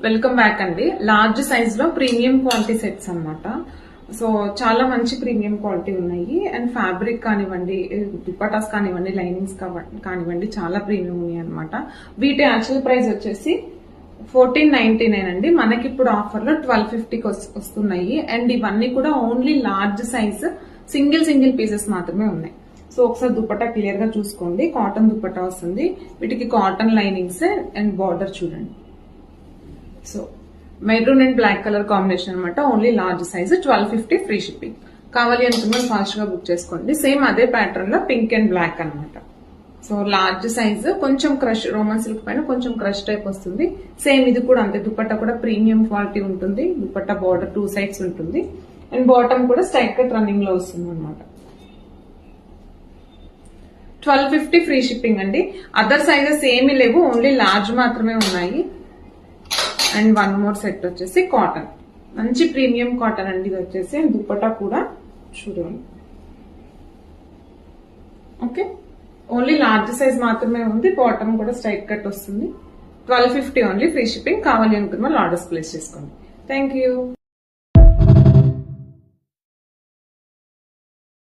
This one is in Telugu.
వెల్కమ్ బ్యాక్ అండి. లార్జ్ సైజ్ లో ప్రీమియం క్వాలిటీ సెట్స్ అన్నమాట. సో చాలా మంచి ప్రీమియం క్వాలిటీ ఉన్నాయి. అండ్ ఫ్యాబ్రిక్ కానివ్వండి, దుపటాస్ కానివ్వండి, లైనింగ్స్ కానివ్వండి చాలా ప్రీమియం ఉన్నాయి అనమాట. వీటి యాక్చువల్ ప్రైస్ వచ్చేసి 1499 అండి. మనకి ఇప్పుడు ఆఫర్ లో 1250కి వస్తున్నాయి. అండ్ ఇవన్నీ కూడా only large size single pieces మాత్రమే ఉన్నాయి. సో ఒకసారి దుపట్టా క్లియర్ గా చూసుకోండి. కాటన్ దుపట్టా వస్తుంది. వీటికి కాటన్ లైనింగ్స్ అండ్ బార్డర్ చూడండి. So maroon and black colour combination అనమాట. Only large size 1250 free shipping. కావాలి అనుకున్న ఫాస్ట్ గా బుక్ చేసుకోండి. సేమ్ అదే ప్యాటర్న్ లో పింక్ అండ్ బ్లాక్ అనమాట. సో లార్జ్ సైజ్ కొంచెం క్రష్, రోమన్ సిల్క్ పైన కొంచెం క్రష్ టైప్ వస్తుంది. సేమ్ ఇది కూడా అంతే. దుపట్టా కూడా ప్రీమియం క్వాలిటీ ఉంటుంది. దుపట్టా బార్డర్ 2 సైడ్స్ ఉంటుంది. అండ్ బాటమ్ కూడా స్ట్రైట్ కట్ రన్నింగ్ లో వస్తుంది అనమాట. 1250 ఫ్రీ షిప్పింగ్ అండి. అదర్ సైజెస్ ఏమీ లేవు, ఓన్లీ లార్జ్ మాత్రమే ఉన్నాయి. అండ్ వన్ మోర్ సెట్ వచ్చేసి కాటన్, మంచి ప్రీమియం కాటన్ అండి ఇది వచ్చేసి. అండ్ దుపట్టా కూడా చూడండి. ఓకే, ఓన్లీ లార్జ్ సైజ్ మాత్రమే ఉంది. బాటమ్ కూడా స్ట్రైట్ కట్ వస్తుంది. 1250 ఓన్లీ ఫ్రీ షిప్పింగ్. కావాలి అనుకున్న వాళ్ళు ఆర్డర్స్ ప్లేస్ చేసుకోండి. Thank you.